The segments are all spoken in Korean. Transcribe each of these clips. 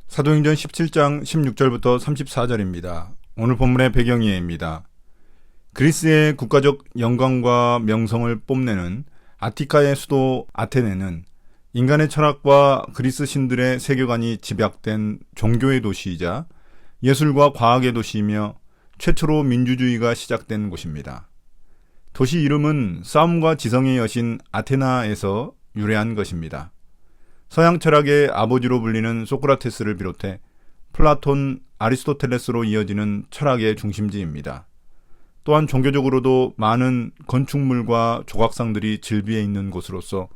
사도행전 17장 16절부터 34절입니다. 오늘 본문의 배경이에입니다. 그리스의 국가적 영광과 명성을 뽐내는 아티카의 수도 아테네는 인간의 철학과 그리스 신들의 세계관이 집약된 종교의 도시이자 예술과 과학의 도시이며 최초로 민주주의가 시작된 곳입니다. 도시 이름은 싸움과 지성의 여신 아테나에서 유래한 것입니다. 서양 철학의 아버지로 불리는 소크라테스를 비롯해 플라톤, 아리스토텔레스로 이어지는 철학의 중심지입니다. 또한 종교적으로도 많은 건축물과 조각상들이 즐비해 있는 곳으로서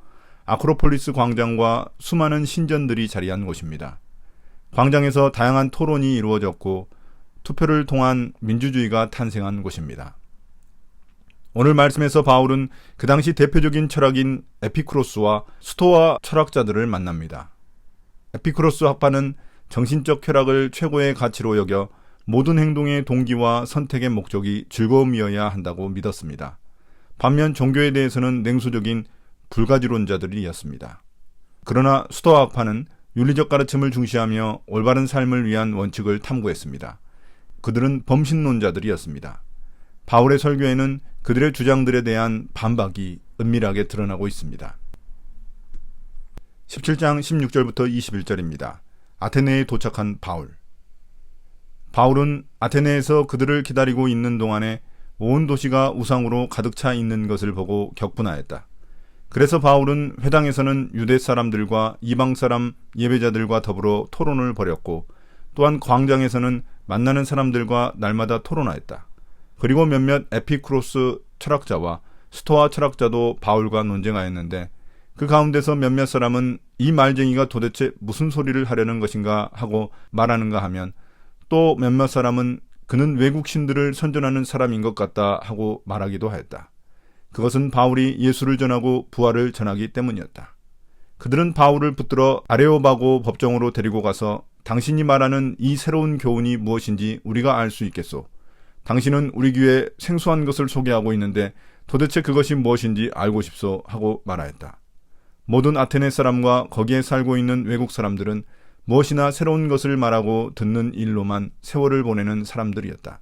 아크로폴리스 광장과 수많은 신전들이 자리한 곳입니다. 광장에서 다양한 토론이 이루어졌고 투표를 통한 민주주의가 탄생한 곳입니다. 오늘 말씀에서 바울은 그 당시 대표적인 철학인 에피쿠로스와 스토아 철학자들을 만납니다. 에피쿠로스 학파는 정신적 쾌락을 최고의 가치로 여겨 모든 행동의 동기와 선택의 목적이 즐거움이어야 한다고 믿었습니다. 반면 종교에 대해서는 냉소적인 불가지론자들이었습니다. 그러나 스토아 학파는 윤리적 가르침을 중시하며 올바른 삶을 위한 원칙을 탐구했습니다. 그들은 범신론자들이었습니다. 바울의 설교에는 그들의 주장들에 대한 반박이 은밀하게 드러나고 있습니다. 17장 16절부터 21절입니다. 아테네에 도착한 바울. 바울은 아테네에서 그들을 기다리고 있는 동안에 온 도시가 우상으로 가득 차 있는 것을 보고 격분하였다. 그래서 바울은 회당에서는 유대 사람들과 이방 사람 예배자들과 더불어 토론을 벌였고 또한 광장에서는 만나는 사람들과 날마다 토론하였다. 그리고 몇몇 에피쿠로스 철학자와 스토아 철학자도 바울과 논쟁하였는데 그 가운데서 몇몇 사람은 이 말쟁이가 도대체 무슨 소리를 하려는 것인가 하고 말하는가 하면 또 몇몇 사람은 그는 외국 신들을 선전하는 사람인 것 같다 하고 말하기도 하였다. 그것은 바울이 예수를 전하고 부활을 전하기 때문이었다. 그들은 바울을 붙들어 아레오바고 법정으로 데리고 가서 당신이 말하는 이 새로운 교훈이 무엇인지 우리가 알 수 있겠소. 당신은 우리 교회에 생소한 것을 소개하고 있는데 도대체 그것이 무엇인지 알고 싶소 하고 말하였다. 모든 아테네 사람과 거기에 살고 있는 외국 사람들은 무엇이나 새로운 것을 말하고 듣는 일로만 세월을 보내는 사람들이었다.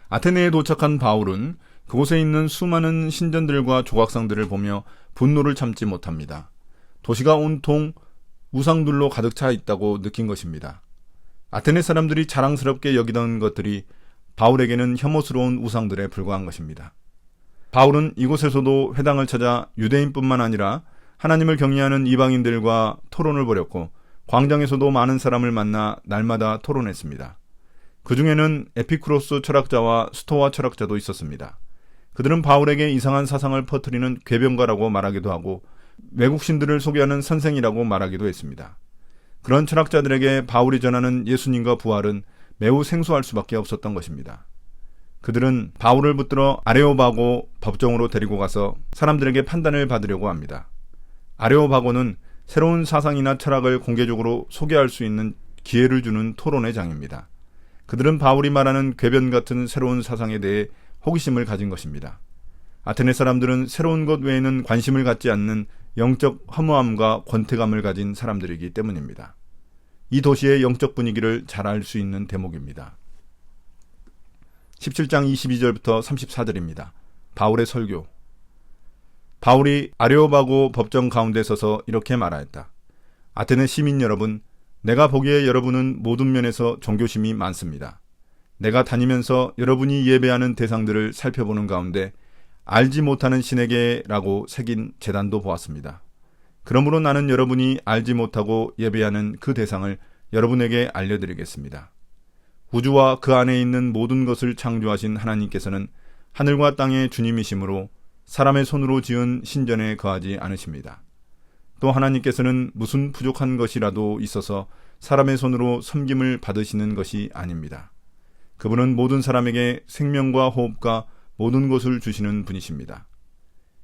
아테네에 도착한 바울은 그곳에 있는 수많은 신전들과 조각상들을 보며 분노를 참지 못합니다. 도시가 온통 우상들로 가득 차 있다고 느낀 것입니다. 아테네 사람들이 자랑스럽게 여기던 것들이 바울에게는 혐오스러운 우상들에 불과한 것입니다. 바울은 이곳에서도 회당을 찾아 유대인뿐만 아니라 하나님을 경외하는 이방인들과 토론을 벌였고 광장에서도 많은 사람을 만나 날마다 토론했습니다. 그 중에는 에피쿠로스 철학자와 스토아 철학자도 있었습니다. 그들은 바울에게 이상한 사상을 퍼뜨리는 궤변가라고 말하기도 하고 외국 신들을 소개하는 선생이라고 말하기도 했습니다. 그런 철학자들에게 바울이 전하는 예수님과 부활은 매우 생소할 수밖에 없었던 것입니다. 그들은 바울을 붙들어 아레오바고 법정으로 데리고 가서 사람들에게 판단을 받으려고 합니다. 아레오바고는 새로운 사상이나 철학을 공개적으로 소개할 수 있는 기회를 주는 토론의 장입니다. 그들은 바울이 말하는 궤변 같은 새로운 사상에 대해 호기심을 가진 것입니다. 아테네 사람들은 새로운 것 외에는 관심을 갖지 않는 영적 허무함과 권태감을 가진 사람들이기 때문입니다. 이 도시의 영적 분위기를 잘 알 수 있는 대목입니다. 17장 22절부터 34절입니다. 바울의 설교. 바울이 아레오바고 법정 가운데 서서 이렇게 말하였다. 아테네 시민 여러분, 내가 보기에 여러분은 모든 면에서 종교심이 많습니다. 내가 다니면서 여러분이 예배하는 대상들을 살펴보는 가운데 알지 못하는 신에게라고 새긴 제단도 보았습니다. 그러므로 나는 여러분이 알지 못하고 예배하는 그 대상을 여러분에게 알려드리겠습니다. 우주와 그 안에 있는 모든 것을 창조하신 하나님께서는 하늘과 땅의 주님이시므로 사람의 손으로 지은 신전에 거하지 않으십니다. 또 하나님께서는 무슨 부족한 것이라도 있어서 사람의 손으로 섬김을 받으시는 것이 아닙니다. 그분은 모든 사람에게 생명과 호흡과 모든 것을 주시는 분이십니다.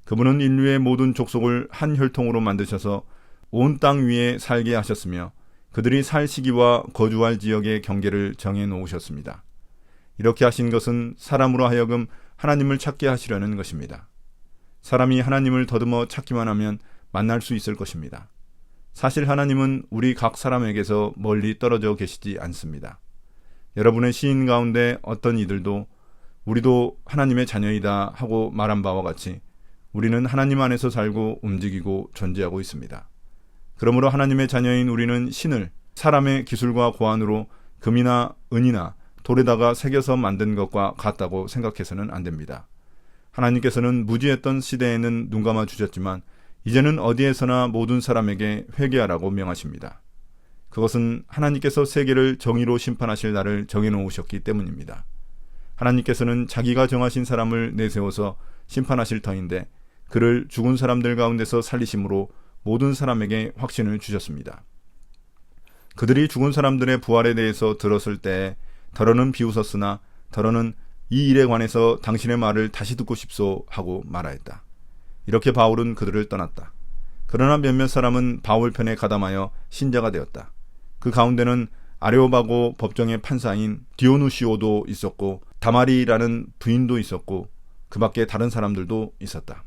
그분은 인류의 모든 족속을 한 혈통으로 만드셔서 온 땅 위에 살게 하셨으며 그들이 살 시기와 거주할 지역의 경계를 정해 놓으셨습니다. 이렇게 하신 것은 사람으로 하여금 하나님을 찾게 하시려는 것입니다. 사람이 하나님을 더듬어 찾기만 하면 만날 수 있을 것입니다. 사실 하나님은 우리 각 사람에게서 멀리 떨어져 계시지 않습니다. 여러분의 시인 가운데 어떤 이들도 우리도 하나님의 자녀이다 하고 말한 바와 같이 우리는 하나님 안에서 살고 움직이고 존재하고 있습니다. 그러므로 하나님의 자녀인 우리는 신을 사람의 기술과 고안으로 금이나 은이나 돌에다가 새겨서 만든 것과 같다고 생각해서는 안 됩니다. 하나님께서는 무지했던 시대에는 눈 감아 주셨지만 이제는 어디에서나 모든 사람에게 회개하라고 명하십니다. 그것은 하나님께서 세계를 정의로 심판하실 날을 정해놓으셨기 때문입니다. 하나님께서는 자기가 정하신 사람을 내세워서 심판하실 터인데 그를 죽은 사람들 가운데서 살리심으로 모든 사람에게 확신을 주셨습니다. 그들이 죽은 사람들의 부활에 대해서 들었을 때 더러는 비웃었으나 더러는 이 일에 관해서 당신의 말을 다시 듣고 싶소 하고 말하였다. 이렇게 바울은 그들을 떠났다. 그러나 몇몇 사람은 바울 편에 가담하여 신자가 되었다. 그 가운데는 아레오바고 법정의 판사인 디오누시오도 있었고 다마리라는 부인도 있었고 그 밖에 다른 사람들도 있었다.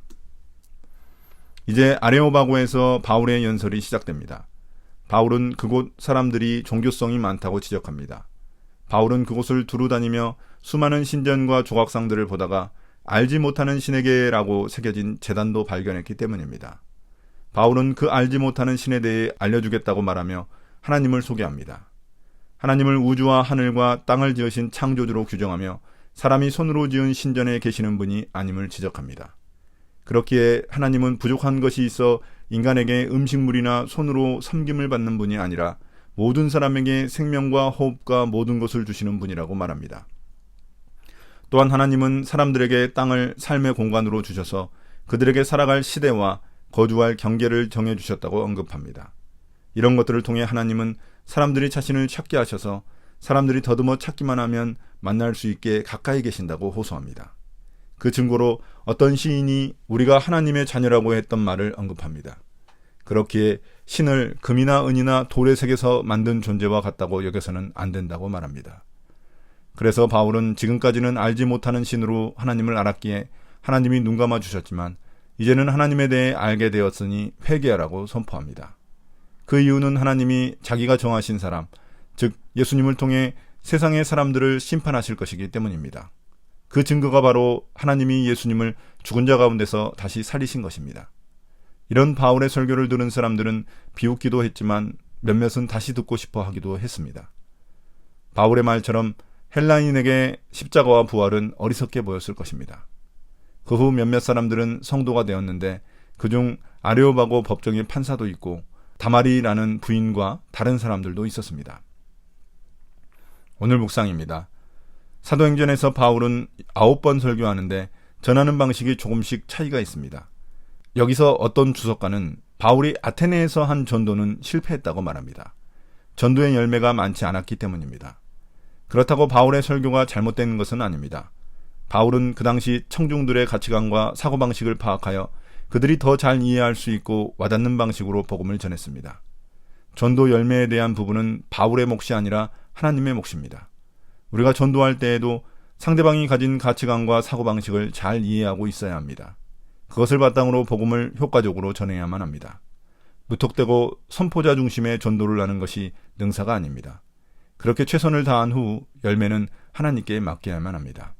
이제 아레오바고에서 바울의 연설이 시작됩니다. 바울은 그곳 사람들이 종교성이 많다고 지적합니다. 바울은 그곳을 두루 다니며 수많은 신전과 조각상들을 보다가 알지 못하는 신에게라고 새겨진 제단도 발견했기 때문입니다. 바울은 그 알지 못하는 신에 대해 알려주겠다고 말하며 하나님을 소개합니다. 하나님을 우주와 하늘과 땅을 지으신 창조주로 규정하며 사람이 손으로 지은 신전에 계시는 분이 아님을 지적합니다. 그렇기에 하나님은 부족한 것이 있어 인간에게 음식물이나 손으로 섬김을 받는 분이 아니라 모든 사람에게 생명과 호흡과 모든 것을 주시는 분이라고 말합니다. 또한 하나님은 사람들에게 땅을 삶의 공간으로 주셔서 그들에게 살아갈 시대와 거주할 경계를 정해주셨다고 언급합니다. 이런 것들을 통해 하나님은 사람들이 자신을 찾게 하셔서 사람들이 더듬어 찾기만 하면 만날 수 있게 가까이 계신다고 호소합니다. 그 증거로 어떤 시인이 우리가 하나님의 자녀라고 했던 말을 언급합니다. 그렇기에 신을 금이나 은이나 돌에 새겨서 만든 존재와 같다고 여겨서는 안 된다고 말합니다. 그래서 바울은 지금까지는 알지 못하는 신으로 하나님을 알았기에 하나님이 눈 감아 주셨지만 이제는 하나님에 대해 알게 되었으니 회개하라고 선포합니다. 그 이유는 하나님이 자기가 정하신 사람, 즉 예수님을 통해 세상의 사람들을 심판하실 것이기 때문입니다. 그 증거가 바로 하나님이 예수님을 죽은 자 가운데서 다시 살리신 것입니다. 이런 바울의 설교를 들은 사람들은 비웃기도 했지만 몇몇은 다시 듣고 싶어 하기도 했습니다. 바울의 말처럼 헬라인에게 십자가와 부활은 어리석게 보였을 것입니다. 그 후 몇몇 사람들은 성도가 되었는데 그중 아레오바고 법정의 판사도 있고 다마리라는 부인과 다른 사람들도 있었습니다. 오늘 묵상입니다. 사도행전에서 바울은 9번 설교하는데 전하는 방식이 조금씩 차이가 있습니다. 여기서 어떤 주석가는 바울이 아테네에서 한 전도는 실패했다고 말합니다. 전도의 열매가 많지 않았기 때문입니다. 그렇다고 바울의 설교가 잘못된 것은 아닙니다. 바울은 그 당시 청중들의 가치관과 사고방식을 파악하여 그들이 더 잘 이해할 수 있고 와닿는 방식으로 복음을 전했습니다. 전도 열매에 대한 부분은 바울의 몫이 아니라 하나님의 몫입니다. 우리가 전도할 때에도 상대방이 가진 가치관과 사고방식을 잘 이해하고 있어야 합니다. 그것을 바탕으로 복음을 효과적으로 전해야만 합니다. 무턱대고 선포자 중심의 전도를 하는 것이 능사가 아닙니다. 그렇게 최선을 다한 후 열매는 하나님께 맡겨야만 합니다.